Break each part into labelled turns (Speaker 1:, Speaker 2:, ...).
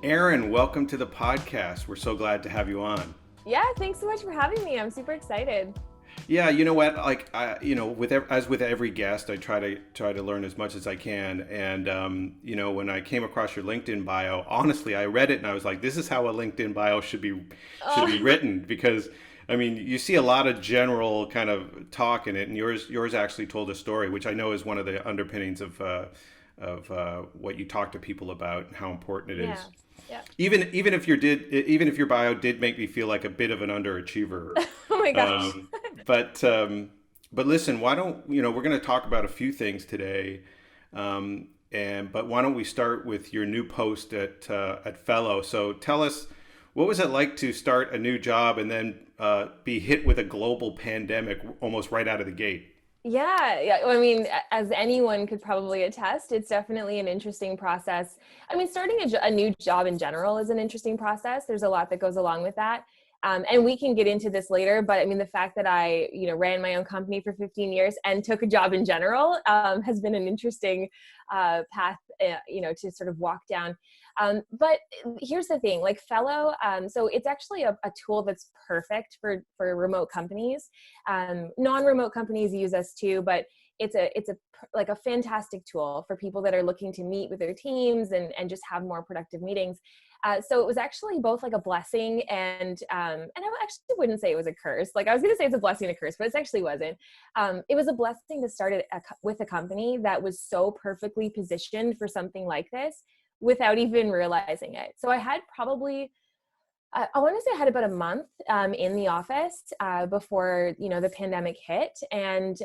Speaker 1: Erin, welcome to the podcast. We're so glad to have you on.
Speaker 2: Yeah, thanks so much for having me. I'm super excited.
Speaker 1: Yeah, you know what? As with every guest, I try to learn as much as I can. And when I came across your LinkedIn bio, honestly, I read it and I was like, this is how a LinkedIn bio should be
Speaker 2: Oh,
Speaker 1: written because. I mean, you see a lot of general kind of talk in it, and yours actually told a story, which I know is one of the underpinnings of what you talk to people about and how important it
Speaker 2: yeah.
Speaker 1: is.
Speaker 2: Yeah.
Speaker 1: Even if your bio did make me feel like a bit of an underachiever,
Speaker 2: Oh my gosh.
Speaker 1: um, but listen, why don't we're going to talk about a few things today, but why don't we start with your new post at Fellow? So tell us, what was it like to start a new job and then be hit with a global pandemic almost right out of the gate?
Speaker 2: Yeah, yeah. Well, I mean, as anyone could probably attest, it's definitely an interesting process. I mean, starting a new job in general is an interesting process. There's a lot that goes along with that. And we can get into this later, but I mean, the fact that I, ran my own company for 15 years and took a job in general has been an interesting path, to sort of walk down. But here's the thing, like Fellow, so it's actually a tool that's perfect for remote companies. Non-remote companies use us too, but it's like a fantastic tool for people that are looking to meet with their teams and just have more productive meetings. So it was actually both like a blessing and I actually wouldn't say it was a curse. Like I was going to say it's a blessing and a curse, but it actually wasn't. It was a blessing to start with a company that was so perfectly positioned for something like this without even realizing it. So I had probably I want to say I had about a month in the office before the pandemic hit, and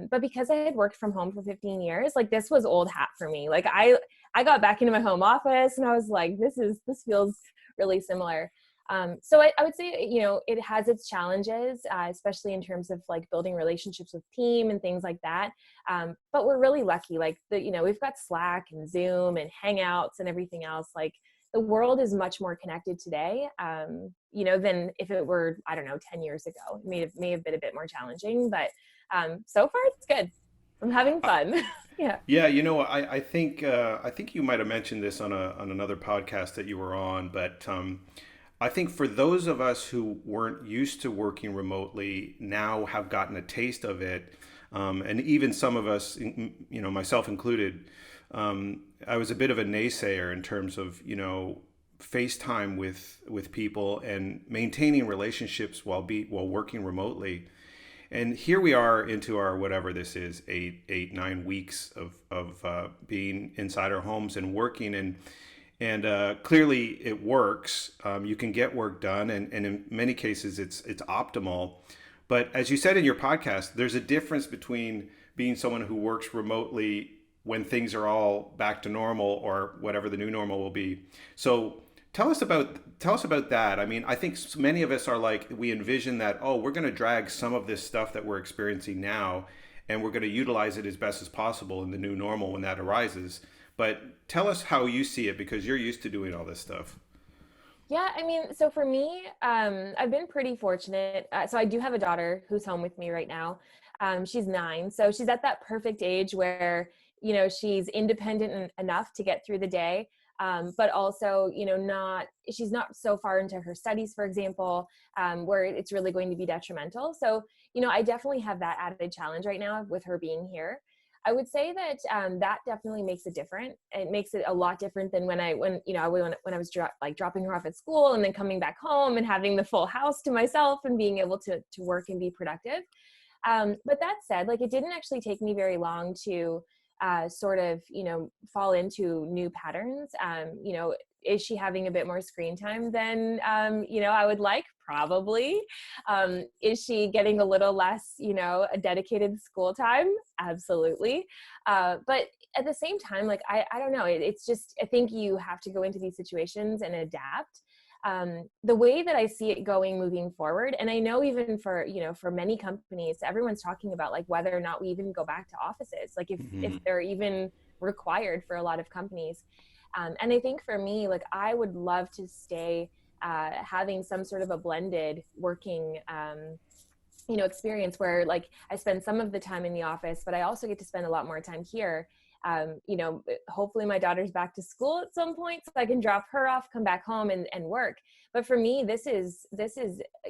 Speaker 2: but because I had worked from home for 15 years, like this was old hat for me. Like I got back into my home office, and I was like, this feels really similar. So I would say it has its challenges, especially in terms of like building relationships with team and things like that. But we're really lucky, like we've got Slack and Zoom and Hangouts and everything else. Like the world is much more connected today, than if it were, I don't know, 10 years ago. It may have been a bit more challenging, but so far it's good. I'm having fun. Yeah.
Speaker 1: Yeah, I think you might have mentioned this on another podcast that you were on, but I think for those of us who weren't used to working remotely now have gotten a taste of it, and even some of us, myself included, I was a bit of a naysayer in terms of FaceTime with people and maintaining relationships while working remotely. And here we are into our whatever this is, 9 weeks of being inside our homes and working, and clearly it works. You can get work done, and in many cases it's optimal. But as you said in your podcast, there's a difference between being someone who works remotely when things are all back to normal or whatever the new normal will be. So tell us about that. I mean, I think many of us are like, we envision that, oh, we're going to drag some of this stuff that we're experiencing now and we're going to utilize it as best as possible in the new normal when that arises. But tell us how you see it, because you're used to doing all this stuff.
Speaker 2: Yeah, I mean, so for me, I've been pretty fortunate. So I do have a daughter who's home with me right now. She's 9, so she's at that perfect age where she's independent enough to get through the day, but also not she's not so far into her studies, for example, where it's really going to be detrimental. So I definitely have that added challenge right now with her being here. I would say that that definitely makes it different. It makes it a lot different than when I was dropping her off at school and then coming back home and having the full house to myself and being able to work and be productive. But that said, like it didn't actually take me very long to sort of fall into new patterns. Is she having a bit more screen time than I would like? Probably. Is she getting a little less a dedicated school time? Absolutely. But at the same time, like I don't know, it's just, I think you have to go into these situations and adapt. The way that I see it going moving forward, and I know even for many companies, everyone's talking about like whether or not we even go back to offices, like if
Speaker 1: Hmm.
Speaker 2: they're even required for a lot of companies. And I think for me, like I would love to stay having some sort of a blended working experience where like I spend some of the time in the office, but I also get to spend a lot more time here. hopefully my daughter's back to school at some point so I can drop her off, come back home and work. But for me, this is, it's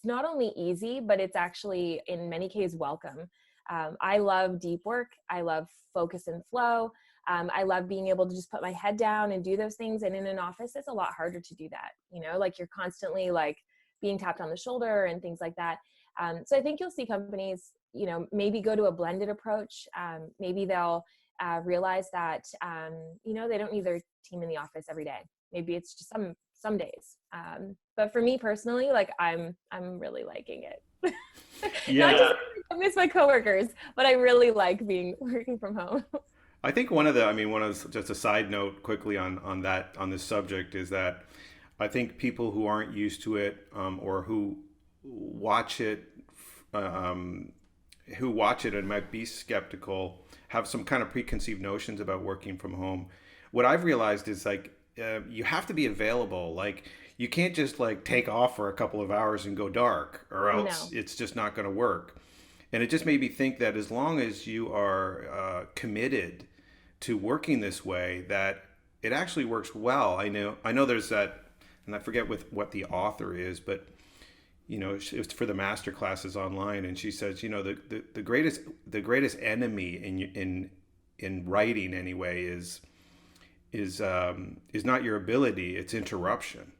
Speaker 2: not only easy, but it's actually in many cases welcome. I love deep work. I love focus and flow. I love being able to just put my head down and do those things. And in an office, it's a lot harder to do that. Like you're constantly like being tapped on the shoulder and things like that. So I think you'll see companies, maybe go to a blended approach. Maybe they'll realize that, they don't need their team in the office every day. Maybe it's just some days. But for me personally, like I'm really liking it.
Speaker 1: Yeah.
Speaker 2: Not just I miss my coworkers, but I really like working from home.
Speaker 1: I think just a side note quickly on this subject is that I think people who aren't used to it, or who watch it, and might be skeptical, have some kind of preconceived notions about working from home. What I've realized is like, you have to be available. Like you can't just like take off for a couple of hours and go dark, or else it's just not going to work. And it just made me think that as long as you are committed to working this way, that it actually works well. I know there's that, and I forget what the author is, but it was for the master classes online, and she says, the greatest enemy in writing anyway is not your ability, it's interruption.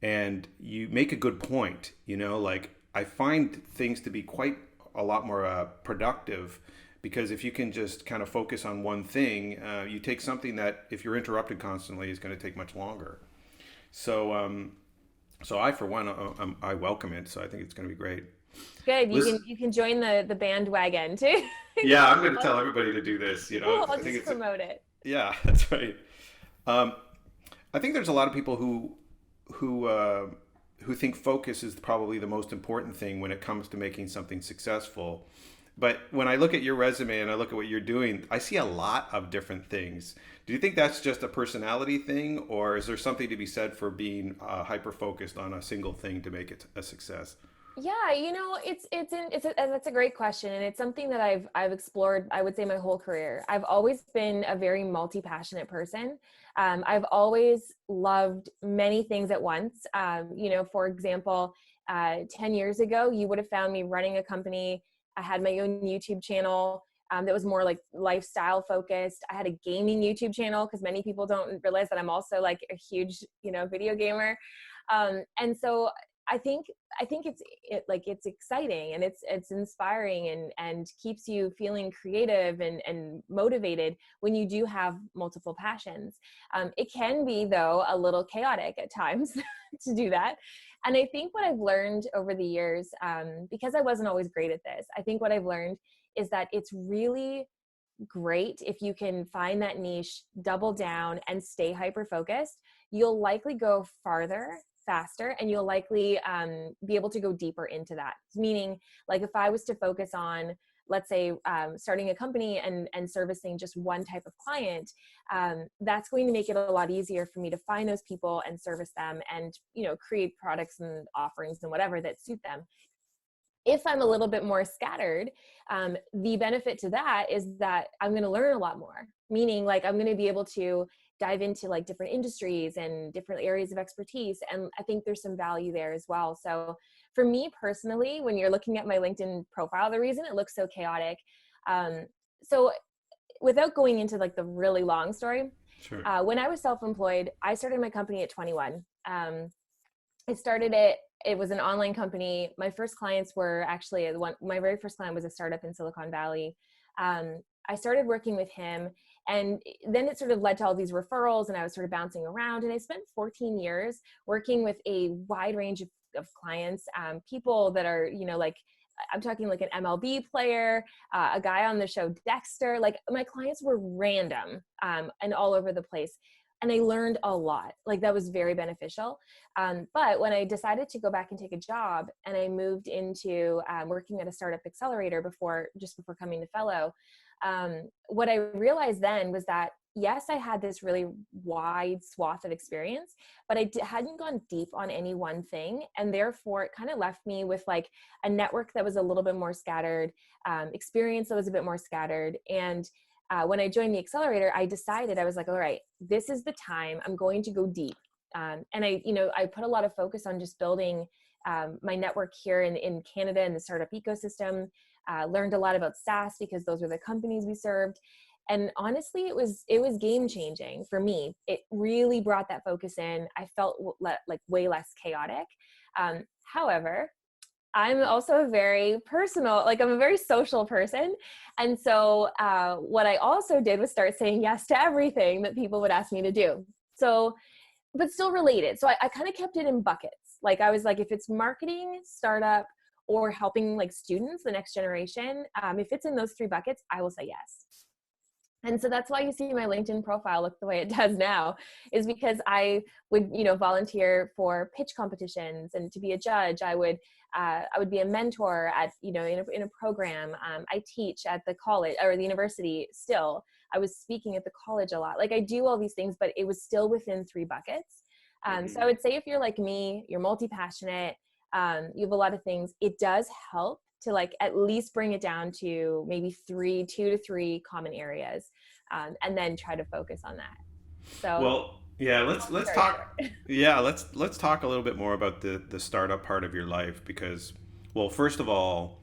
Speaker 1: And you make a good point. Like I find things to be quite a lot more productive, because if you can just kind of focus on one thing, you take something that if you're interrupted constantly is going to take much longer. So I, for one, I welcome it. So I think it's going to be great.
Speaker 2: Good. You can join the bandwagon too.
Speaker 1: Yeah, I'm going to tell everybody to do this.
Speaker 2: Cool, I'll just promote it.
Speaker 1: Yeah, that's right. I think there's a lot of people who think focus is probably the most important thing when it comes to making something successful. But when I look at your resume and I look at what you're doing, I see a lot of different things. Do you think that's just a personality thing, or is there something to be said for being hyper-focused on a single thing to make it a success?
Speaker 2: Yeah, that's a great question, and it's something that I've explored, I would say, my whole career. I've always been a very multi-passionate person. I've always loved many things at once. For example, 10 years ago, you would have found me running a company. I had my own YouTube channel that was more like lifestyle focused. I had a gaming YouTube channel, because many people don't realize that I'm also like a huge, video gamer. And so I think it's exciting, and it's inspiring, and keeps you feeling creative and motivated when you do have multiple passions. It can be, though, a little chaotic at times to do that. And I think what I've learned over the years, because I wasn't always great at this, I think what I've learned is that it's really great if you can find that niche, double down, and stay hyper-focused. You'll likely go farther, faster, and you'll likely be able to go deeper into that. Meaning, like if I was to focus on, let's say, starting a company and servicing just one type of client, that's going to make it a lot easier for me to find those people and service them, and create products and offerings and whatever that suit them. If I'm a little bit more scattered, the benefit to that is that I'm going to learn a lot more. Meaning, like, I'm going to be able to dive into like different industries and different areas of expertise. And I think there's some value there as well. So for me personally, when you're looking at my LinkedIn profile, the reason it looks so chaotic, so without going into like the really long story,
Speaker 1: Sure.
Speaker 2: When I was self-employed, I started my company at 21. I started it was an online company. My first clients were actually my very first client was a startup in Silicon Valley. I started working with him, and then it sort of led to all these referrals, and I was sort of bouncing around, and I spent 14 years working with a wide range of clients, people that are, like, I'm talking like an MLB player, a guy on the show Dexter. Like, my clients were random and all over the place. And I learned a lot. Like, that was very beneficial. But when I decided to go back and take a job, and I moved into working at a startup accelerator just before coming to fellow, what I realized then was that yes, I had this really wide swath of experience, but hadn't gone deep on any one thing. And therefore it kind of left me with like a network that was a little bit more scattered, experience that was a bit more scattered. And when I joined the accelerator, I decided, I was like, all right, this is the time I'm going to go deep. And I put a lot of focus on just building my network here in Canada in the startup ecosystem. Learned a lot about SaaS because those were the companies we served. And honestly, it was game changing for me. It really brought that focus in. I felt like way less chaotic. However, I'm also a very personal, like I'm a very social person. And so what I also did was start saying yes to everything that people would ask me to do. So, but still related. So I kind of kept it in buckets. Like I was like, if it's marketing, startup, or helping like students, the next generation, if it's in those three buckets, I will say yes. And so that's why you see my LinkedIn profile look the way it does now, is because I would, volunteer for pitch competitions and to be a judge. I would be a mentor at, in a program. I teach at the college or the university still. I was speaking at the college a lot. Like I do all these things, but it was still within three buckets. So I would say if you're like me, you're multi-passionate, you have a lot of things, it does help to like at least bring it down to maybe 2 to 3 common areas, and then try to focus on that. So
Speaker 1: Well, yeah, let's
Speaker 2: very
Speaker 1: talk.
Speaker 2: short.
Speaker 1: Yeah, let's talk a little bit more about the startup part of your life because, well, first of all,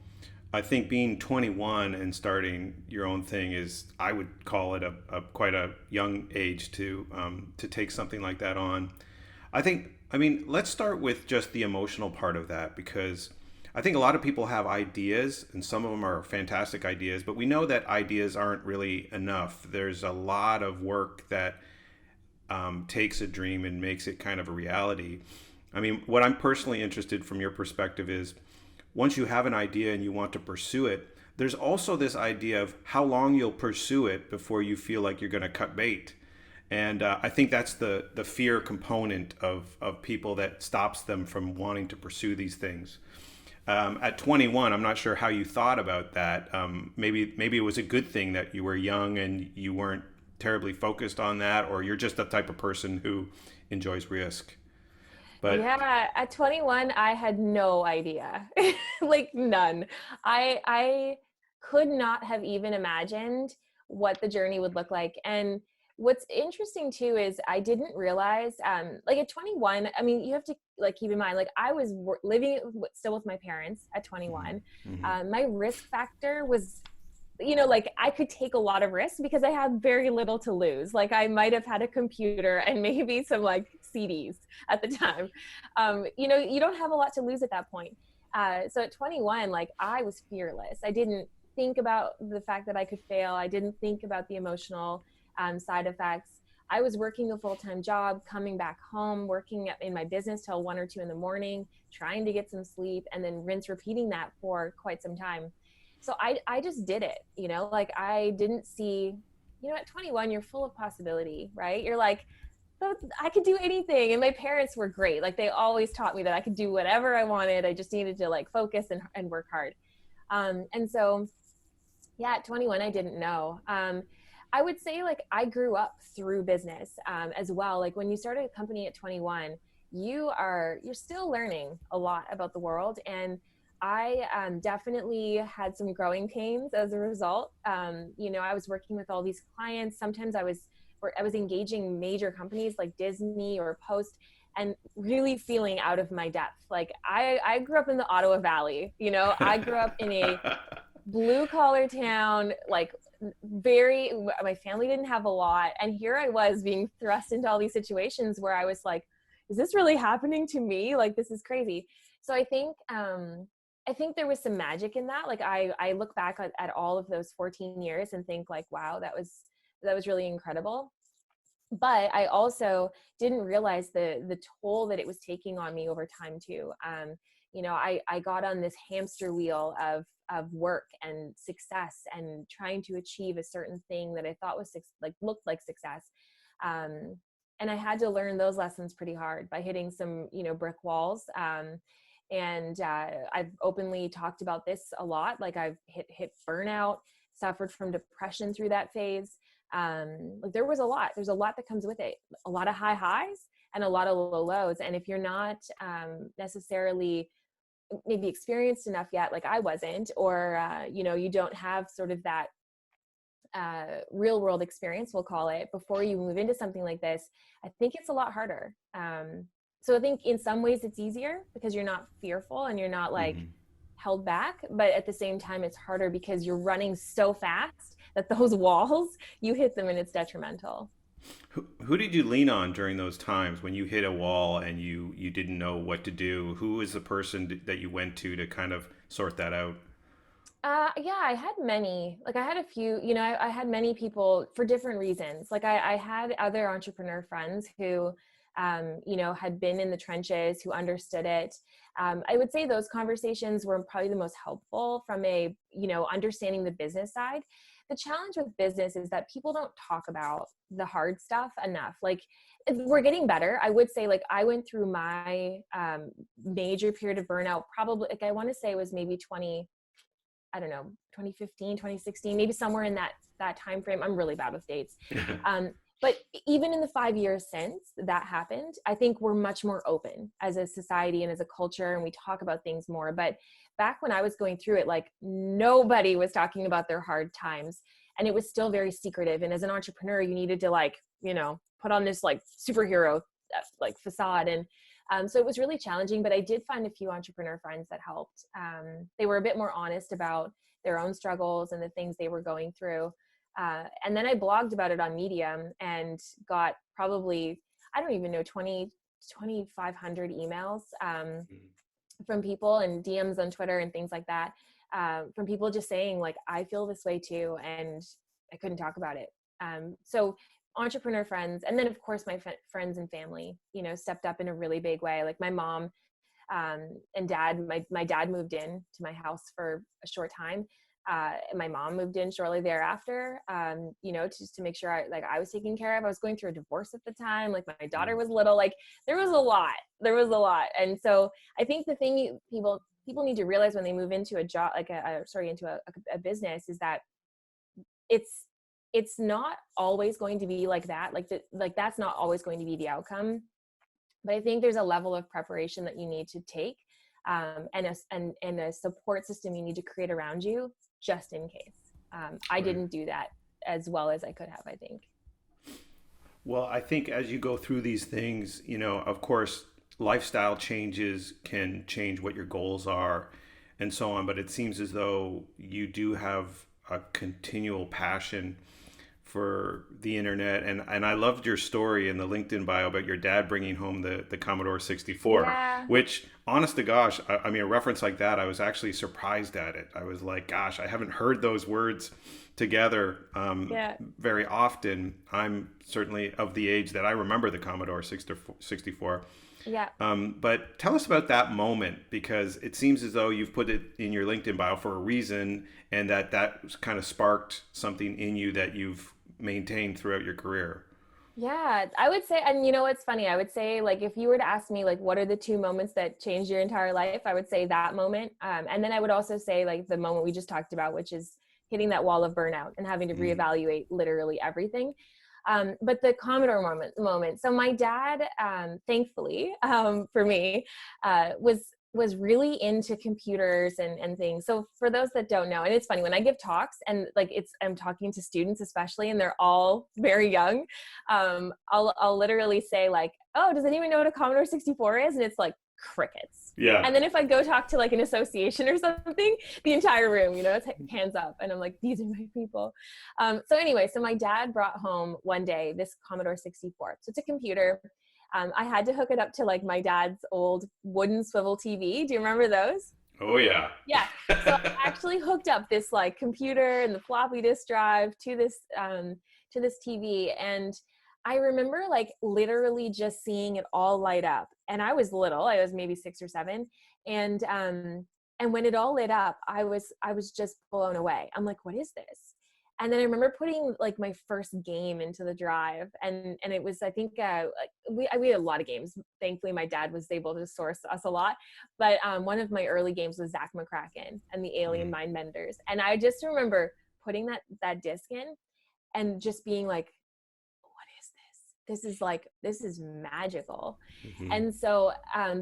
Speaker 1: I think being 21 and starting your own thing is, I would call it a quite a young age to take something like that on. I mean, let's start with just the emotional part of that because I think a lot of people have ideas and some of them are fantastic ideas, but we know that ideas aren't really enough. There's a lot of work that takes a dream and makes it kind of a reality. I mean, what I'm personally interested from your perspective is once you have an idea and you want to pursue it, there's also this idea of how long you'll pursue it before you feel like you're going to cut bait. And I think that's the fear component of people that stops them from wanting to pursue these things. At 21, I'm not sure how you thought about that. Maybe it was a good thing that you were young and you weren't terribly focused on that, or you're just the type of person who enjoys risk. But
Speaker 2: Yeah, at 21, I had no idea, like none. I could not have even imagined what the journey would look like. And what's interesting too is I didn't realize, like at 21, I mean, you have to like keep in mind, like I was living still with my parents at 21.
Speaker 1: mm-hmm.
Speaker 2: My risk factor was, like I could take a lot of risks because I had very little to lose. Like I might have had a computer and maybe some like CDs at the time. You don't have a lot to lose at that point. So at 21, like I was fearless. I didn't think about the fact that I could fail. I didn't think about the emotional side effects. I was working a full-time job, coming back home, working in my business till 1 or 2 in the morning, trying to get some sleep, and then repeating that for quite some time. So I just did it, like I didn't see, at 21, you're full of possibility, right? You're like, "Oh, I could do anything." And my parents were great. Like they always taught me that I could do whatever I wanted. I just needed to like focus and work hard. And so, yeah, at 21, I didn't know. I would say like I grew up through business as well. Like when you start a company at 21, you're still learning a lot about the world. And I definitely had some growing pains as a result. I was working with all these clients. Sometimes I was engaging major companies like Disney or Post and really feeling out of my depth. Like I grew up in the Ottawa Valley, I grew up in a blue collar town, like my family didn't have a lot. And here I was being thrust into all these situations where I was like, is this really happening to me? Like, this is crazy. So I think there was some magic in that. Like I look back at all of those 14 years and think like, wow, that was really incredible. But I also didn't realize the toll that it was taking on me over time too. I got on this hamster wheel of work and success and trying to achieve a certain thing that I thought was looked like success. And I had to learn those lessons pretty hard by hitting some, brick walls. And I've openly talked about this a lot. Like I've hit burnout, suffered from depression through that phase. Like there's a lot that comes with it, a lot of high highs and a lot of low lows. And if you're not necessarily maybe experienced enough yet, like I wasn't, or you don't have sort of that real world experience, we'll call it, before you move into something like this, I think it's a lot harder. So I think in some ways it's easier because you're not fearful and you're not like held back, but at the same time it's harder because you're running so fast that those walls, you hit them and it's detrimental.
Speaker 1: Who did you lean on during those times when you hit a wall and you didn't know what to do? Who was the person that you went to kind of sort that out?
Speaker 2: Yeah, I had many. Like I had a few, I had many people for different reasons. Like I had other entrepreneur friends who, had been in the trenches, who understood it. I would say those conversations were probably the most helpful from a, understanding the business side. The challenge with business is that people don't talk about the hard stuff enough. Like we're getting better. I would say like I went through my major period of burnout, probably like I want to say it was maybe 2015, 2016, maybe somewhere in that time frame. I'm really bad with dates. But even in the 5 years since that happened, I think we're much more open as a society and as a culture, and we talk about things more. But back when I was going through it, like nobody was talking about their hard times, and it was still very secretive. And as an entrepreneur, you needed to like, put on this like superhero like facade. And so it was really challenging, but I did find a few entrepreneur friends that helped. They were a bit more honest about their own struggles and the things they were going through. And then I blogged about it on Medium and got probably, I don't even know, 2,500 emails from people and DMs on Twitter and things like that, from people just saying like, I feel this way too, and I couldn't talk about it. So entrepreneur friends, and then of course my friends and family, stepped up in a really big way. Like my mom and dad, my dad moved in to my house for a short time. And my mom moved in shortly thereafter, just to make sure I was taken care of. I was going through a divorce at the time. Like my daughter was little, like there was a lot. And so I think the thing people need to realize when they move into a job, like into a business, is that it's not always going to be like that. Like that's not always going to be the outcome. But I think there's a level of preparation that you need to take, and a support system you need to create around you just in case. I didn't do that as well as I could have, I think.
Speaker 1: Well, I think as you go through these things, of course, lifestyle changes can change what your goals are and so on. But it seems as though you do have a continual passion for the internet. And I loved your story in the LinkedIn bio about your dad bringing home the Commodore 64,
Speaker 2: Yeah.
Speaker 1: which honest to gosh, I mean, a reference like that, I was actually surprised at it. I was like, gosh, I haven't heard those words together very often. I'm certainly of the age that I remember the Commodore 64.
Speaker 2: Yeah.
Speaker 1: But tell us about that moment, because it seems as though you've put it in your LinkedIn bio for a reason, and that kind of sparked something in you that you've maintained throughout your career.
Speaker 2: Yeah, I would say, and what's funny, I would say like, if you were to ask me, like, what are the two moments that changed your entire life? I would say that moment. And then I would also say like the moment we just talked about, which is hitting that wall of burnout and having to reevaluate literally everything. But the Commodore moment. So my dad, thankfully, for me, was really into computers and things. So for those that don't know, and it's funny when I give talks and like I'm talking to students especially, and they're all very young, I'll literally say like, oh, does anyone know what a Commodore 64 is? And it's like crickets.
Speaker 1: Yeah.
Speaker 2: And then if I go talk to like an association or something, the entire room, it's hands up. And I'm like, these are my people. So anyway, so my dad brought home one day this Commodore 64. So it's a computer. I had to hook it up to like my dad's old wooden swivel TV. Do you remember those?
Speaker 1: Oh yeah.
Speaker 2: Yeah. So I actually hooked up this like computer and the floppy disk drive to this TV. And I remember like literally just seeing it all light up. And I was little, I was maybe 6 or 7. And when it all lit up, I was just blown away. I'm like, what is this? And then I remember putting like my first game into the drive, and it was, I think, we had a lot of games. Thankfully, my dad was able to source us a lot. But one of my early games was Zach McCracken and the Alien Mind Benders. And I just remember putting that disc in and just being like, what is this? This is magical.
Speaker 1: Mm-hmm.
Speaker 2: And so,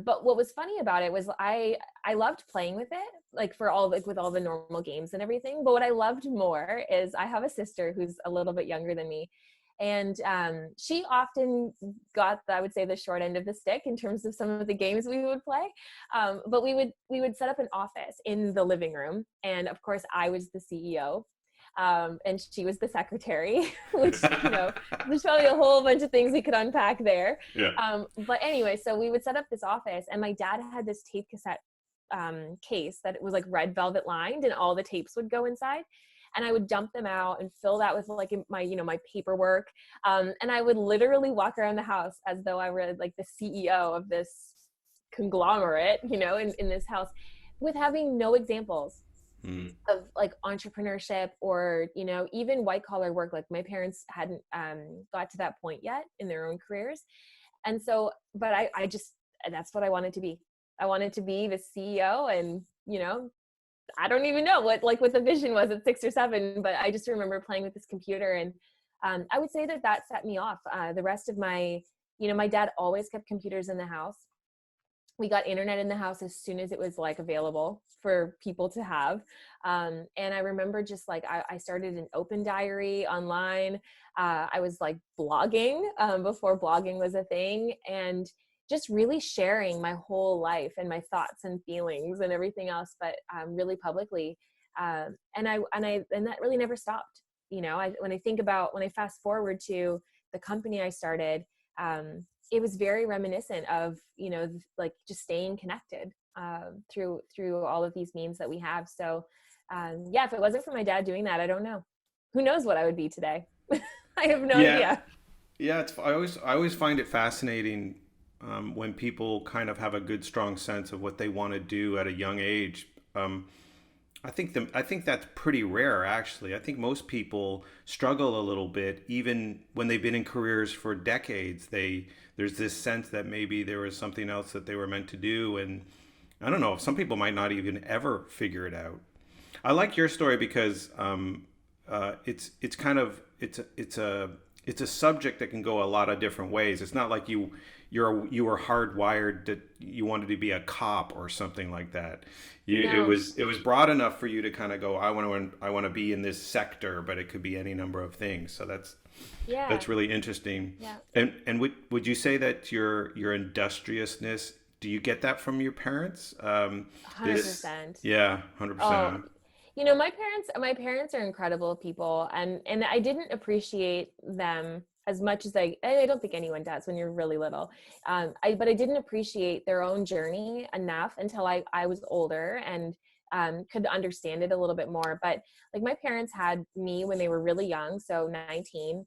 Speaker 2: but what was funny about it was I loved playing with it, like for all, like with all the normal games and everything. But what I loved more is I have a sister who's a little bit younger than me. And she often got, I would say, the short end of the stick in terms of some of the games we would play. But we would set up an office in the living room. And of course, I was the CEO. And she was the secretary, which, there's probably a whole bunch of things we could unpack there.
Speaker 1: Yeah.
Speaker 2: But anyway, so we would set up this office, and my dad had this tape cassette case that it was like red velvet lined, and all the tapes would go inside. And I would dump them out and fill that with like my paperwork. And I would literally walk around the house as though I were like the CEO of this conglomerate, in this house, with having no examples of like entrepreneurship or, even white collar work. Like my parents hadn't got to that point yet in their own careers. And so, but I just, that's what I wanted to be. I wanted to be the CEO, and, I don't even know what the vision was at 6 or 7, but I just remember playing with this computer. And I would say that set me off. The rest of my dad always kept computers in the house. We got internet in the house as soon as it was like available for people to have. And I remember just like, I started an open diary online. I was like blogging before blogging was a thing, and just really sharing my whole life and my thoughts and feelings and everything else, but really publicly. And that really never stopped. When I fast forward to the company I started, it was very reminiscent of, like just staying connected through all of these means that we have. So if it wasn't for my dad doing that, I don't know. Who knows what I would be today? I have no idea.
Speaker 1: Yeah. I always find it fascinating when people kind of have a good, strong sense of what they want to do at a young age. I think that's pretty rare, actually. I think most people struggle a little bit, even when they've been in careers for decades. There's this sense that maybe there was something else that they were meant to do, and I don't know. Some people might not even ever figure it out. I like your story because it's kind of it's a subject that can go a lot of different ways. It's not like you were hardwired that you wanted to be a cop or something like that.
Speaker 2: No.
Speaker 1: It was broad enough for you to kind of go, I want to be in this sector, but it could be any number of things. So that's really interesting.
Speaker 2: Yeah.
Speaker 1: And would you say that your industriousness, do you get that from your parents?
Speaker 2: 100%.
Speaker 1: Yeah, 100%.
Speaker 2: My parents are incredible people, and I didn't appreciate them as much as I don't think anyone does when you're really little. But I didn't appreciate their own journey enough until I was older and could understand it a little bit more. But like my parents had me when they were really young, so 19.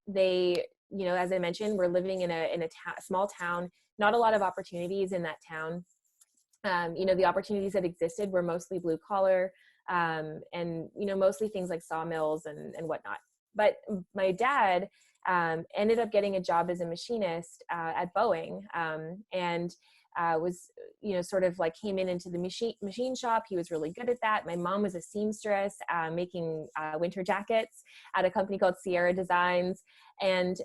Speaker 2: They, as I mentioned, were living in a small town, not a lot of opportunities in that town. The opportunities that existed were mostly blue collar, and mostly things like sawmills and whatnot. But my dad ended up getting a job as a machinist at Boeing, and was sort of like came into the machine shop. He was really good at that. My mom was a seamstress, making winter jackets at a company called Sierra Designs, and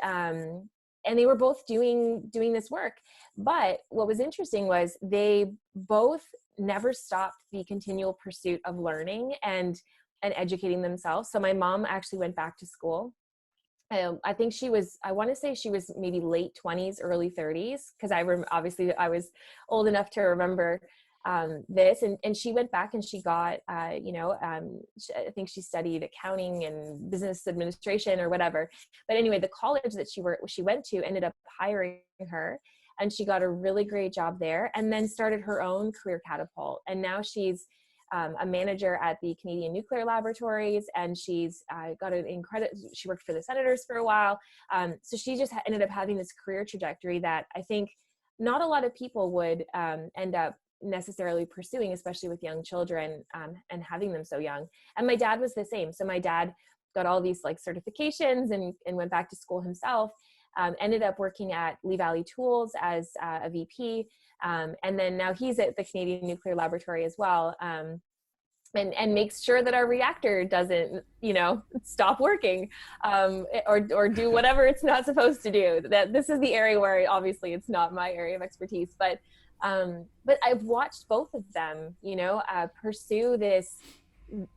Speaker 2: they were both doing this work. But what was interesting was they both never stopped the continual pursuit of learning and educating themselves. So my mom actually went back to school. I think I want to say she was maybe late 20s, early 30s, because obviously I was old enough to remember this. And she went back and she got, I think she studied accounting and business administration or whatever. But anyway, the college that she went to ended up hiring her, and she got a really great job there, and then started her own career catapult. And now she's a manager at the Canadian Nuclear Laboratories, and she's got she worked for the Senators for a while. So she just ended up having this career trajectory that I think not a lot of people would end up necessarily pursuing, especially with young children, and having them so young. And my dad was the same. So my dad got all these like certifications and went back to school himself. Ended up working at Lee Valley Tools as a VP. And then now he's at the Canadian Nuclear Laboratory as well. And and makes sure that our reactor doesn't, stop working, or do whatever it's not supposed to do. That this is the area where obviously it's not my area of expertise, but I've watched both of them, pursue this,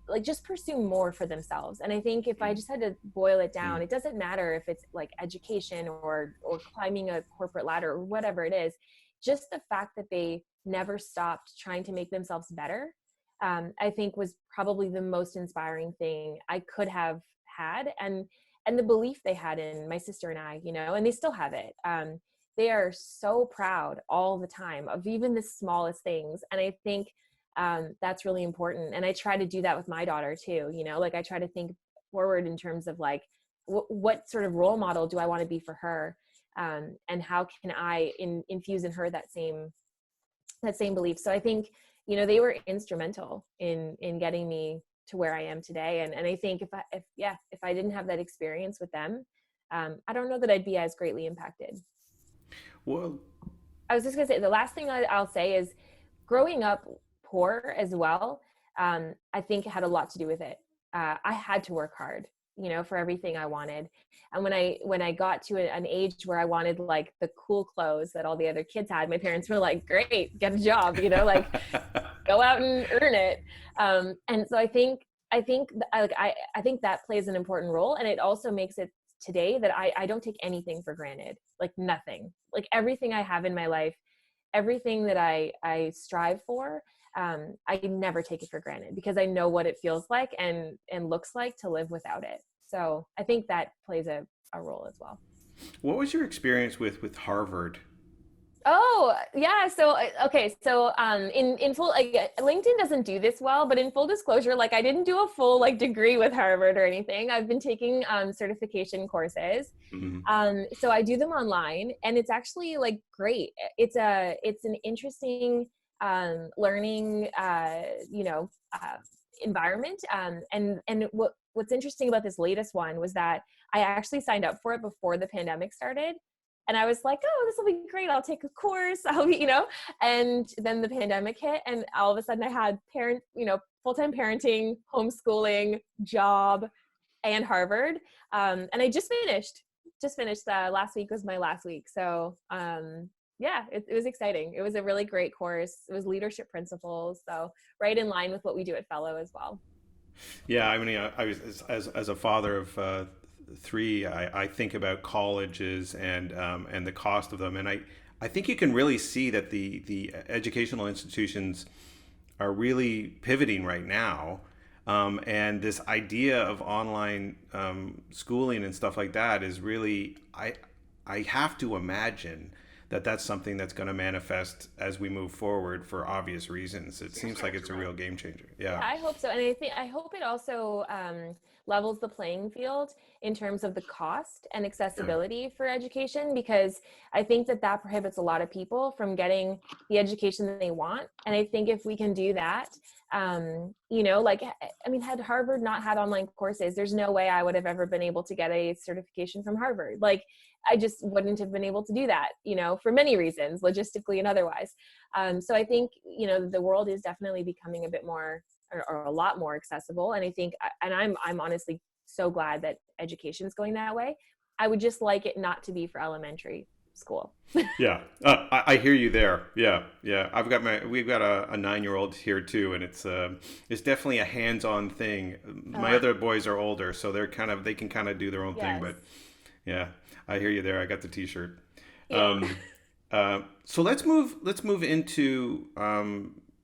Speaker 2: like just pursue more for themselves. And I think if I just had to boil it down, it doesn't matter if it's like education or climbing a corporate ladder or whatever it is, just the fact that they never stopped trying to make themselves better, I think was probably the most inspiring thing I could have had. And the belief they had in my sister and I, and they still have it. They are so proud all the time of even the smallest things. And I think that's really important. And I try to do that with my daughter too. Like I try to think forward in terms of like, what sort of role model do I want to be for her? And how can I infuse in her that same belief? So I think, they were instrumental in getting me to where I am today. And I think if I didn't have that experience with them, I don't know that I'd be as greatly impacted.
Speaker 1: Well,
Speaker 2: I was just gonna say, the last thing I'll say is growing up poor as well, I think had a lot to do with it. I had to work hard, for everything I wanted. And when I got to an age where I wanted like the cool clothes that all the other kids had, my parents were like, great, get a job, like go out and earn it. And so I think that plays an important role. And it also makes it today that I don't take anything for granted, like nothing, like everything I have in my life, everything that I strive for, I never take it for granted because I know what it feels like and looks like to live without it. So I think that plays a role as well.
Speaker 1: what was your experience with Harvard?
Speaker 2: Oh yeah. So okay. So in full, like, LinkedIn doesn't do this well, but in full disclosure, like I didn't do a full like degree with Harvard or anything. I've been taking certification courses.
Speaker 1: Mhm.
Speaker 2: So I do them online, and it's actually like great. It's an interesting learning environment. And what's interesting about this latest one was that I actually signed up for it before the pandemic started. And I was like, oh, this will be great. I'll take a course. And then the pandemic hit, and all of a sudden I had full-time parenting, homeschooling, job, and Harvard. And I just finished. Last week was my last week. So yeah, it was exciting. It was a really great course. It was leadership principles. So right in line with what we do at Fellow as well.
Speaker 1: Yeah, I mean, I was as a father of three, I think about colleges and the cost of them, and I think you can really see that the educational institutions are really pivoting right now, and this idea of online schooling and stuff like that is really I have to imagine that that's something that's going to manifest as we move forward for obvious reasons. It seems like it's a real game changer.
Speaker 2: Yeah,
Speaker 1: Yeah.
Speaker 2: I hope so. And I hope it also levels the playing field in terms of the cost and
Speaker 1: Yeah.
Speaker 2: accessibility for education, because I think that prohibits a lot of people from getting the education that they want. And I think if we can do that, like, I mean, had Harvard not had online courses, there's no way I would have ever been able to get a certification from Harvard. Like, I just wouldn't have been able to do that, for many reasons, logistically and otherwise. So I think, the world is definitely becoming a bit more or a lot more accessible. And I think, and I'm honestly so glad that education is going that way. I would just like it not to be for elementary school.
Speaker 1: Yeah, I hear you there. Yeah, yeah. We've got a 9-year-old here too, and it's definitely a hands-on thing. My other boys are older, so they can kind of do their own thing.
Speaker 2: Yes.
Speaker 1: But yeah, I hear you there. I got the T-shirt.
Speaker 2: Yeah.
Speaker 1: Um, so let's move into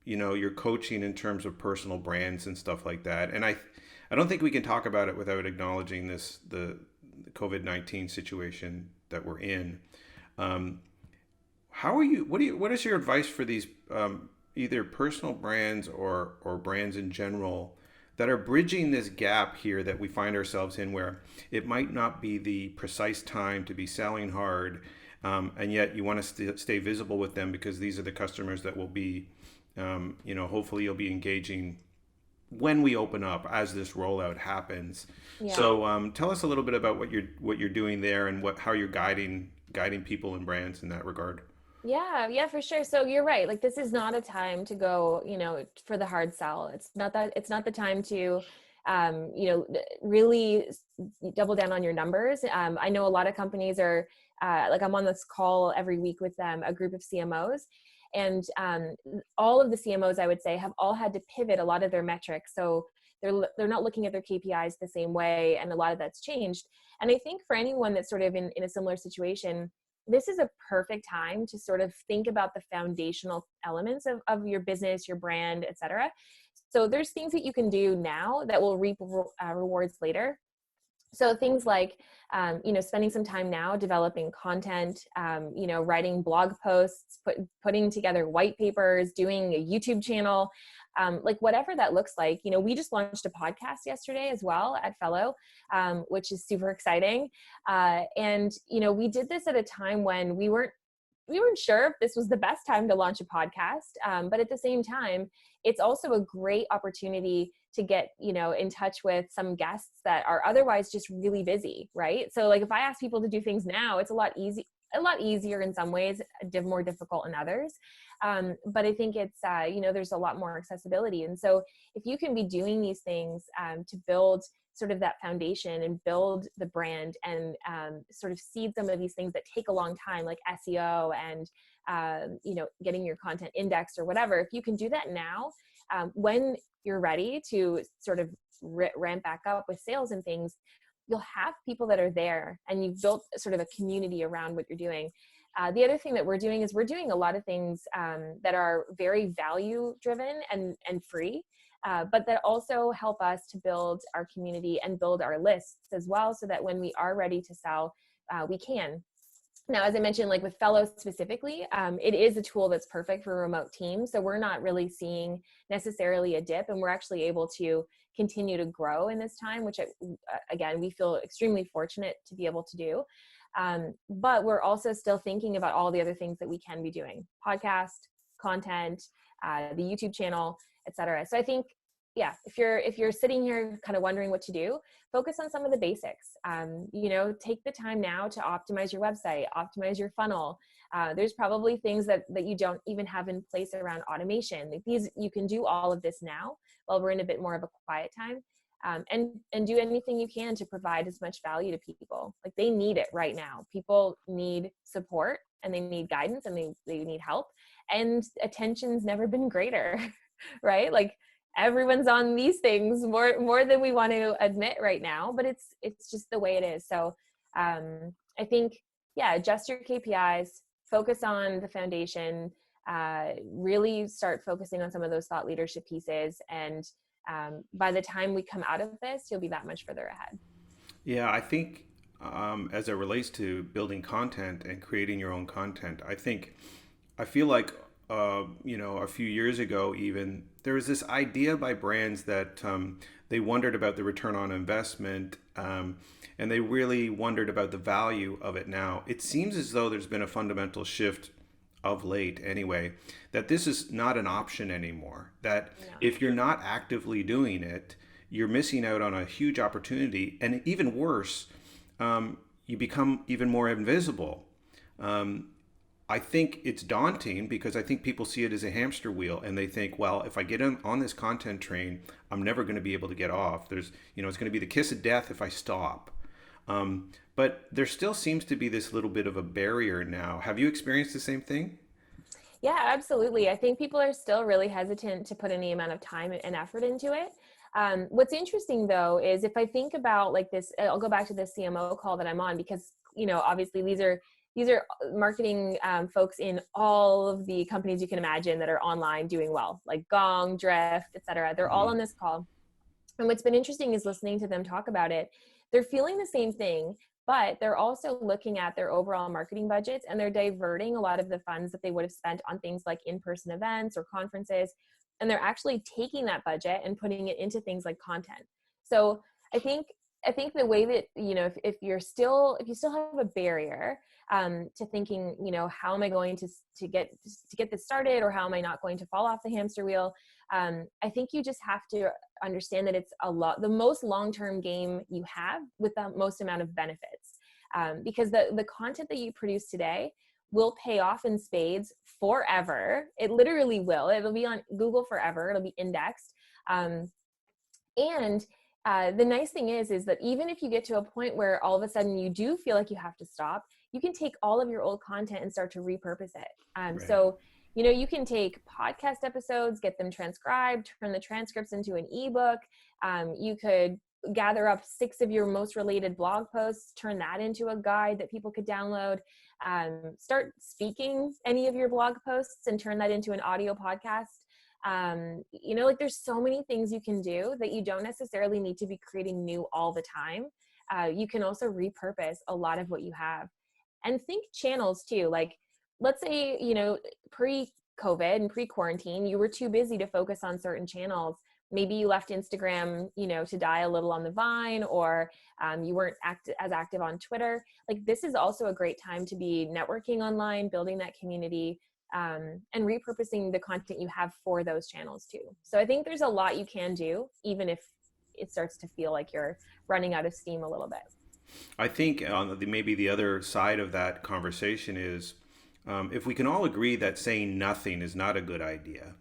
Speaker 1: your coaching in terms of personal brands and stuff like that. And I don't think we can talk about it without acknowledging the COVID-19 situation that we're in. How are you? What is your advice for these either personal brands or brands in general that are bridging this gap here that we find ourselves in, where it might not be the precise time to be selling hard, and yet you want to stay visible with them because these are the customers that will be, hopefully you'll be engaging when we open up as this rollout happens.
Speaker 2: Yeah.
Speaker 1: So tell us a little bit about what you're doing there and how you're guiding people and brands in that regard.
Speaker 2: Yeah, for sure. So you're right. Like this is not a time to go, for the hard sell. It's not the time to, really double down on your numbers. I know a lot of companies are, like I'm on this call every week with them, a group of CMOs, and all of the CMOs I would say have all had to pivot a lot of their metrics. So they're not looking at their KPIs the same way, and a lot of that's changed. And I think for anyone that's sort of in a similar situation, this is a perfect time to sort of think about the foundational elements of your business, your brand, et cetera. So there's things that you can do now that will reap rewards later. So things like, spending some time now developing content, writing blog posts, putting together white papers, doing a YouTube channel, like whatever that looks like. We just launched a podcast yesterday as well at Fellow, which is super exciting. And we did this at a time when we weren't sure if this was the best time to launch a podcast. But at the same time, it's also a great opportunity to get, in touch with some guests that are otherwise just really busy, right? So like if I ask people to do things now, it's a lot easier in some ways, more difficult in others. But I think it's, there's a lot more accessibility. And so if you can be doing these things to build sort of that foundation and build the brand and sort of seed some of these things that take a long time, like SEO and, getting your content indexed or whatever, if you can do that now, when you're ready to sort of ramp back up with sales and things, you'll have people that are there and you've built sort of a community around what you're doing. The other thing that we're doing is we're doing a lot of things that are very value driven and free, but that also help us to build our community and build our lists as well, so that when we are ready to sell, we can. Now, as I mentioned, like with Fellows specifically, it is a tool that's perfect for remote teams. So we're not really seeing necessarily a dip, and we're actually able to continue to grow in this time, which again, we feel extremely fortunate to be able to do. But we're also still thinking about all the other things that we can be doing: podcast, content, the YouTube channel, etc. So I think, yeah, if you're sitting here kind of wondering what to do, focus on some of the basics. Take the time now to optimize your website, optimize your funnel. There's probably things that you don't even have in place around automation. Like you can do all of this now while we're in a bit more of a quiet time, and do anything you can to provide as much value to people. Like they need it right now. People need support and they need guidance and they need help. And attention's never been greater, right? Like everyone's on these things more than we want to admit right now, but it's just the way it is. So I think, yeah, adjust your KPIs, focus on the foundation, really start focusing on some of those thought leadership pieces, and by the time we come out of this, you'll be that much further ahead.
Speaker 1: Yeah, I think as it relates to building content and creating your own content, I feel like a few years ago, even there was this idea by brands that they wondered about the return on investment, and they really wondered about the value of it now. It seems as though there's been a fundamental shift of late, anyway, that this is not an option anymore. That if you're not actively doing it, you're missing out on a huge opportunity, and even worse, you become even more invisible. I think it's daunting because I think people see it as a hamster wheel, and they think, well, if I get on this content train, I'm never going to be able to get off. It's going to be the kiss of death if I stop. But there still seems to be this little bit of a barrier now. Have you experienced the same thing?
Speaker 2: Yeah, absolutely. I think people are still really hesitant to put any amount of time and effort into it. What's interesting though is if I think about like this, I'll go back to the CMO call that I'm on, because obviously these are marketing folks in all of the companies you can imagine that are online doing well, like Gong, Drift, etc. They're all on this call. And what's been interesting is listening to them talk about it. They're feeling the same thing, but they're also looking at their overall marketing budgets, and they're diverting a lot of the funds that they would have spent on things like in-person events or conferences. And they're actually taking that budget and putting it into things like content. So I think the way that, if you still have a barrier to thinking, how am I going to get this started, or how am I not going to fall off the hamster wheel? I think you just have to understand that it's the most long-term game you have with the most amount of benefits, because the content that you produce today will pay off in spades forever. It literally will. It'll be on Google forever. It'll be indexed. And the nice thing is that even if you get to a point where all of a sudden you do feel like you have to stop, you can take all of your old content and start to repurpose it.
Speaker 1: Right.
Speaker 2: So, you know, you can take podcast episodes, get them transcribed, turn the transcripts into an ebook. You could gather up 6 of your most related blog posts, turn that into a guide that people could download, start speaking any of your blog posts and turn that into an audio podcast. You know, like there's so many things you can do that you don't necessarily need to be creating new all the time. You can also repurpose a lot of what you have. And think channels too. Like, let's say, you know, pre-COVID and pre-quarantine, you were too busy to focus on certain channels. Maybe you left Instagram, you know, to die a little on the vine, or you weren't as active on Twitter. Like, this is also a great time to be networking online, building that community, and repurposing the content you have for those channels too. So I think there's a lot you can do, even if it starts to feel like you're running out of steam a little bit.
Speaker 1: I think maybe the other side of that conversation is if we can all agree that saying nothing is not a good idea,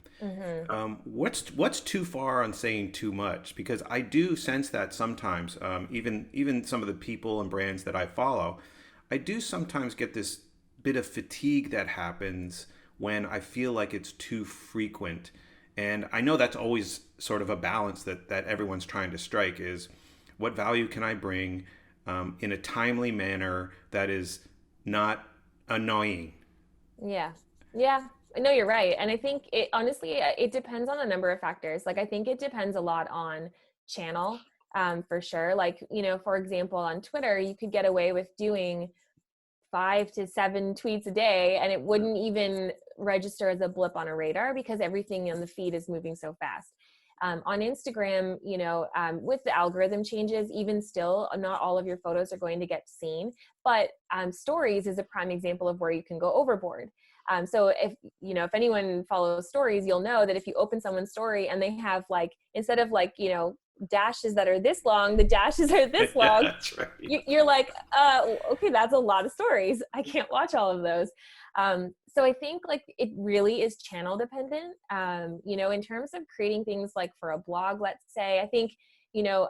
Speaker 1: what's too far on saying too much? Because I do sense that sometimes, even some of the people and brands that I follow, I do sometimes get this bit of fatigue that happens when I feel like it's too frequent. And I know that's always sort of a balance that everyone's trying to strike, is what value can I bring in a timely manner that is not annoying?
Speaker 2: Yeah. No, you're right. And I think it honestly, it depends on a number of factors. Like, I think it depends a lot on channel, for sure. Like, you know, for example, on Twitter, you could get away with doing 5 to 7 tweets a day, and it wouldn't even register as a blip on a radar because everything on the feed is moving so fast. On Instagram, you know, with the algorithm changes, even still, not all of your photos are going to get seen, but stories is a prime example of where you can go overboard. So if anyone follows stories, you'll know that if you open someone's story and they have, like, instead of, like, you know, dashes that are this long, the dashes are this long.
Speaker 1: That's right.
Speaker 2: You're like, okay, that's a lot of stories. I can't watch all of those. So I think, like, it really is channel dependent. You know, in terms of creating things like for a blog, let's say, I think, you know,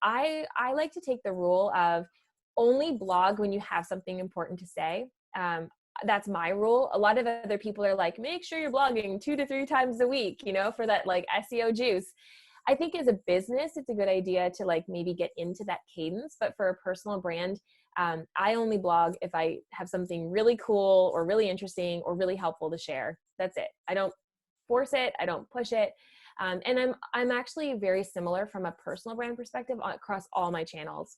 Speaker 2: I like to take the rule of only blog when you have something important to say. That's my rule. A lot of other people are like, make sure you're blogging 2 to 3 times a week, you know, for that, like, SEO juice. I think as a business, it's a good idea to, like, maybe get into that cadence. But for a personal brand, I only blog if I have something really cool or really interesting or really helpful to share. That's it. I don't force it. I don't push it. And I'm actually very similar from a personal brand perspective across all my channels.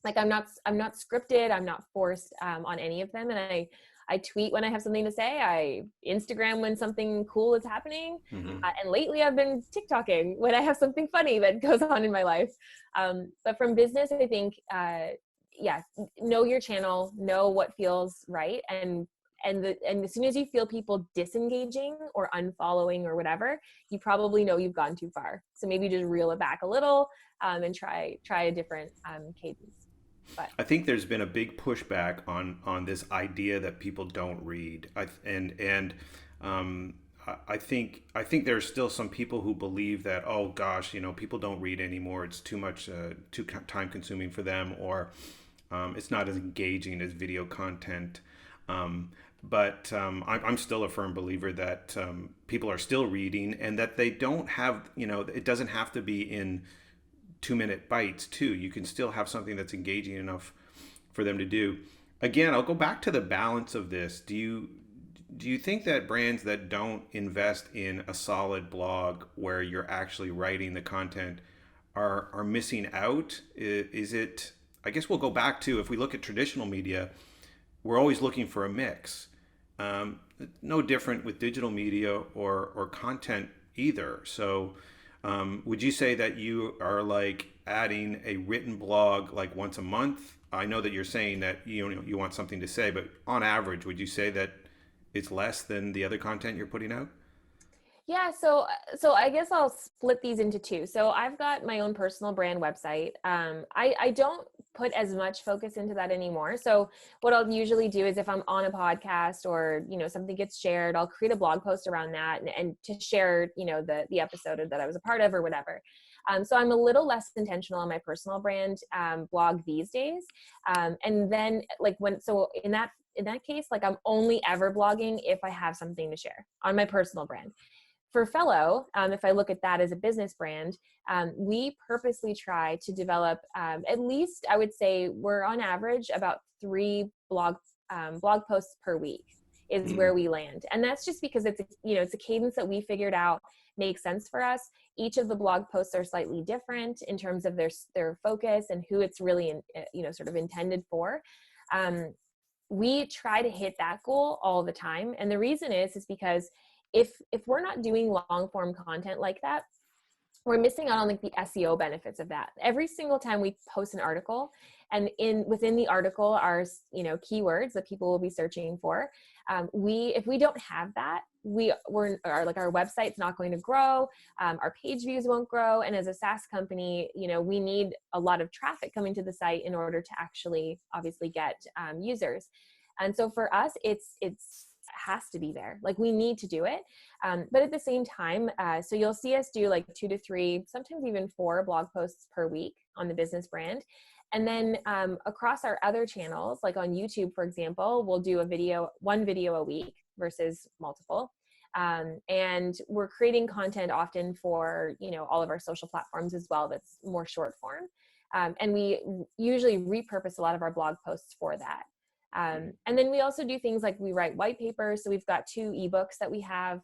Speaker 2: Like, I'm not scripted. I'm not forced on any of them. And I tweet when I have something to say. I Instagram when something cool is happening. And lately I've been TikToking when I have something funny that goes on in my life. But from business, I think, know your channel, know what feels right. And as soon as you feel people disengaging or unfollowing or whatever, you probably know you've gone too far. So maybe just reel it back a little and try a different cadence. But
Speaker 1: I think there's been a big pushback on this idea that people don't read. I think there's still some people who believe that, oh gosh, you know, people don't read anymore. It's too much, too time consuming for them, or it's not as engaging as video content. But I'm still a firm believer that people are still reading, and that they don't have, you know, it doesn't have to be in 2-minute bites too. You can still have something that's engaging enough for them to do. Again, I'll go back to the balance of this. Do you think that brands that don't invest in a solid blog where you're actually writing the content are missing out? Is it, I guess we'll go back to, if we look at traditional media, we're always looking for a mix. No different with digital media or content either. So would you say that you are, like, adding a written blog like once a month? I know that you're saying that you want something to say, but on average, would you say that it's less than the other content you're putting out?
Speaker 2: yeah, so I guess I'll split these into two. So I've got my own personal brand website. I don't put as much focus into that anymore. So what I'll usually do is if I'm on a podcast or, something gets shared, I'll create a blog post around that and to share, the episode that I was a part of or whatever. So I'm a little less intentional on my personal brand blog these days. And then in that case, like I'm only ever blogging if I have something to share on my personal brand. For Fellow, if I look at that as a business brand, we purposely try to develop at least, I would say we're on average about 3 blog posts per week is where we land. And that's just because it's a cadence that we figured out makes sense for us. Each of the blog posts are slightly different in terms of their focus and who it's really, sort of intended for. We try to hit that goal all the time. And the reason is because if we're not doing long form content like that, we're missing out on like the SEO benefits of that. Every single time we post an article, and within the article are keywords that people will be searching for. If we don't have that, our website's not going to grow. Our page views won't grow, and as a SaaS company, we need a lot of traffic coming to the site in order to actually obviously get users. And so for us, it's has to be there. Like we need to do it. But at the same time, so you'll see us do like 2 to 3, sometimes even 4 blog posts per week on the business brand. And then across our other channels, like on YouTube, for example, we'll do one video a week versus multiple. And we're creating content often for, all of our social platforms as well. That's more short form. And we usually repurpose a lot of our blog posts for that. And then we also do things like we write white papers. So we've got 2 ebooks that we have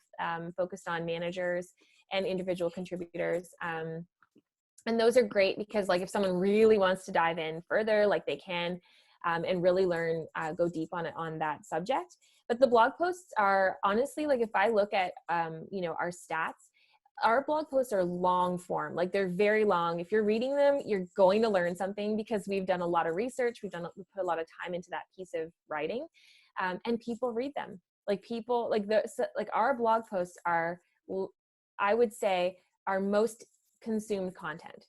Speaker 2: focused on managers and individual contributors. And those are great because like if someone really wants to dive in further, like they can and really learn, go deep on that subject. But the blog posts are honestly, like if I look at, our stats, our blog posts are long form, like they're very long. If you're reading them, you're going to learn something because we've done a lot of research. We put a lot of time into that piece of writing, and people read them. Like people, like our blog posts are, I would say, our most consumed content.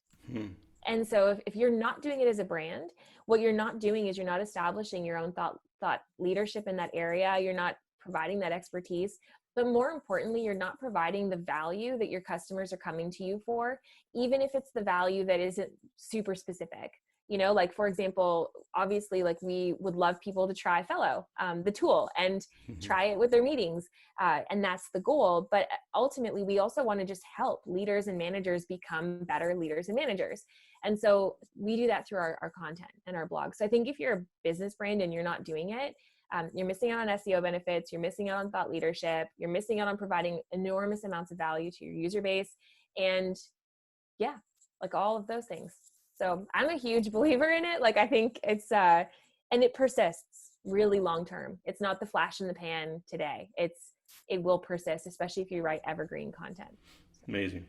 Speaker 2: And so if you're not doing it as a brand, what you're not doing is you're not establishing your own thought leadership in that area. You're not providing that expertise. But more importantly, you're not providing the value that your customers are coming to you for, even if it's the value that isn't super specific. Like for example, obviously, like we would love people to try Fellow, the tool, and try it with their meetings. And that's the goal. But ultimately, we also want to just help leaders and managers become better leaders and managers. And so we do that through our content and our blog. So I think if you're a business brand and you're not doing it, you're missing out on SEO benefits, you're missing out on thought leadership, you're missing out on providing enormous amounts of value to your user base, and like all of those things. So I'm a huge believer in it. Like I think it's, and it persists really long term. It's not the flash in the pan today. It will persist, especially if you write evergreen content.
Speaker 1: Amazing.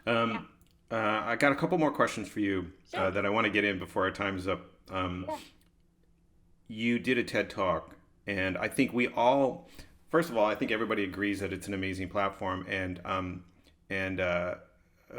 Speaker 1: I got a couple more questions for you that I want to get in before our time is up. You did a TED Talk, and I think first of all, I think everybody agrees that it's an amazing platform, and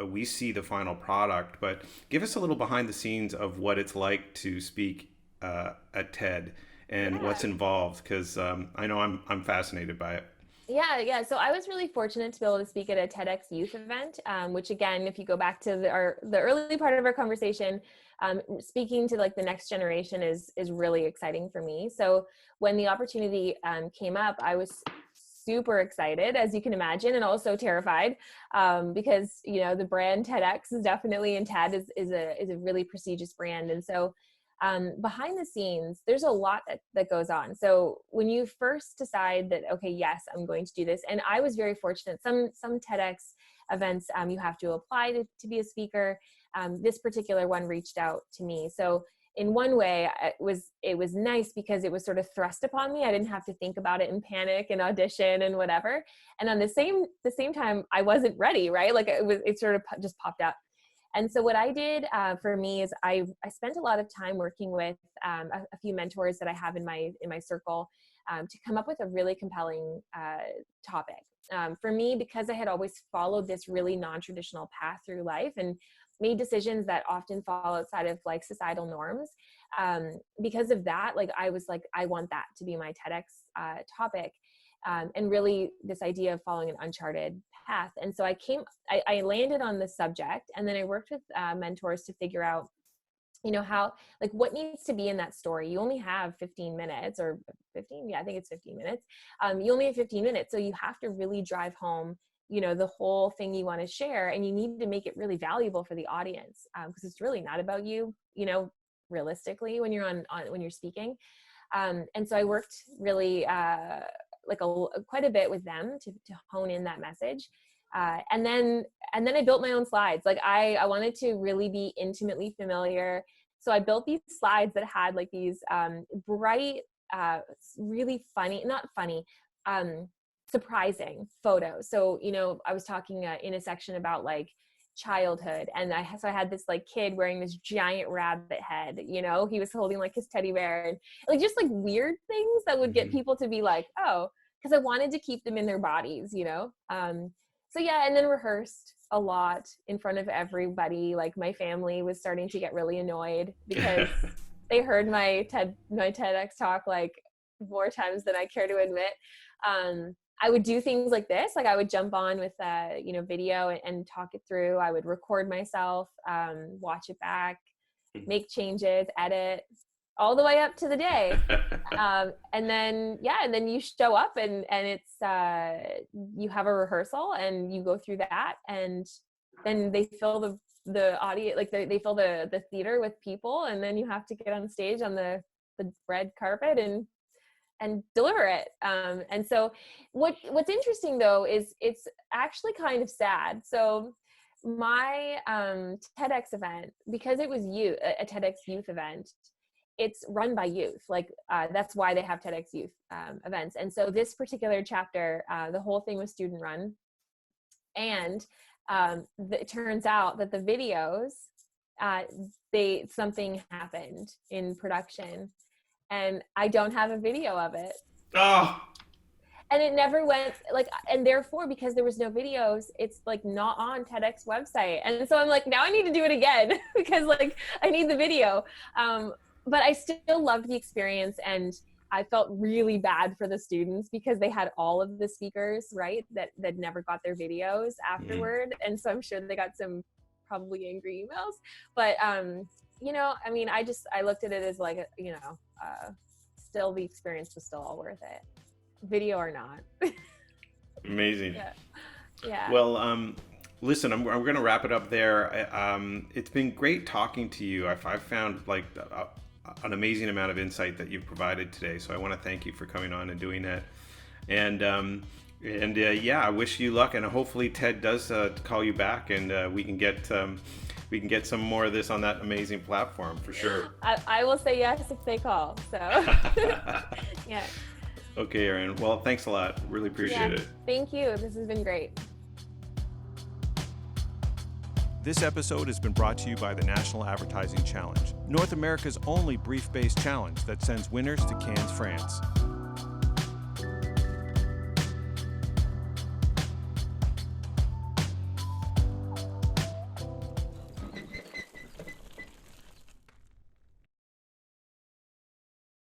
Speaker 1: we see the final product. But give us a little behind the scenes of what it's like to speak at TED and what's involved, because I know I'm fascinated by it.
Speaker 2: Yeah. So I was really fortunate to be able to speak at a TEDx youth event, which again, if you go back to the early part of our conversation, speaking to like the next generation is really exciting for me. So when the opportunity came up, I was super excited, as you can imagine, and also terrified because the brand TEDx is definitely, and TED is a really prestigious brand, and so. Behind the scenes, there's a lot that goes on. So when you first decide that, okay, yes, I'm going to do this, and I was very fortunate. Some TEDx events, you have to apply to be a speaker. This particular one reached out to me. So in one way, it was nice because it was sort of thrust upon me. I didn't have to think about it and panic and audition and whatever. And on the same time, I wasn't ready, right? Like it sort of just popped up. And so what I did for me is I spent a lot of time working with a few mentors that I have in my circle to come up with a really compelling topic. For me, because I had always followed this really non-traditional path through life, and made decisions that often fall outside of like societal norms. Because of that, like I was like, I want that to be my TEDx topic. And really this idea of following an uncharted path. And so I landed on this subject, and then I worked with mentors to figure out, how, like, what needs to be in that story. You only have 15 minutes or 15. Yeah, I think it's 15 minutes. You only have 15 minutes. So you have to really drive home, the whole thing you want to share, and you need to make it really valuable for the audience. Because it's really not about you, realistically, when you're when you're speaking. And so I worked really, quite a bit with them to hone in that message. And then I built my own slides. Like I wanted to really be intimately familiar. So I built these slides that had like these bright, really funny, not funny, surprising photos. So, I was talking in a section about like childhood, and I had this like kid wearing this giant rabbit head, he was holding like his teddy bear, and like just like weird things that would get people to be like, oh, because I wanted to keep them in their bodies, so yeah, and then rehearsed a lot in front of everybody. Like my family was starting to get really annoyed because they heard my TEDx talk like more times than I care to admit. I would do things like this. Like I would jump on with video and talk it through. I would record myself, watch it back, make changes, edit, all the way up to the day. And then you show up and it's, you have a rehearsal and you go through that, and then they fill the audience, like they fill the theater with people, and then you have to get on stage on the red carpet and deliver it. And so what's interesting though, is it's actually kind of sad. So my TEDx event, because it was a TEDx youth event, it's run by youth. Like that's why they have TEDx youth events. And so this particular chapter, the whole thing was student run. And it turns out that the videos, something happened in production, and I don't have a video of it.
Speaker 1: Oh.
Speaker 2: And it never went and therefore, because there was no videos, it's like not on TEDx website. And so I'm like, now I need to do it again because like I need the video. But I still loved the experience, and I felt really bad for the students because they had all of the speakers, right, that never got their videos afterward. And so I'm sure they got some probably angry emails. But, I looked at it as like, still the experience was still all worth it, video or not.
Speaker 1: Amazing.
Speaker 2: Yeah.
Speaker 1: Well, listen, I'm going to wrap it up there. It's been great talking to you. I've found like an amazing amount of insight that you've provided today. So I want to thank you for coming on and doing that. And I wish you luck. And hopefully TED does call you back, and we can get some more of this on that amazing platform for sure.
Speaker 2: I will say yes if they call. So yeah.
Speaker 1: Okay, Erin. Well, thanks a lot. Really appreciate it.
Speaker 2: Thank you. This has been great.
Speaker 3: This episode has been brought to you by the National Advertising Challenge, North America's only brief-based challenge that sends winners to Cannes, France.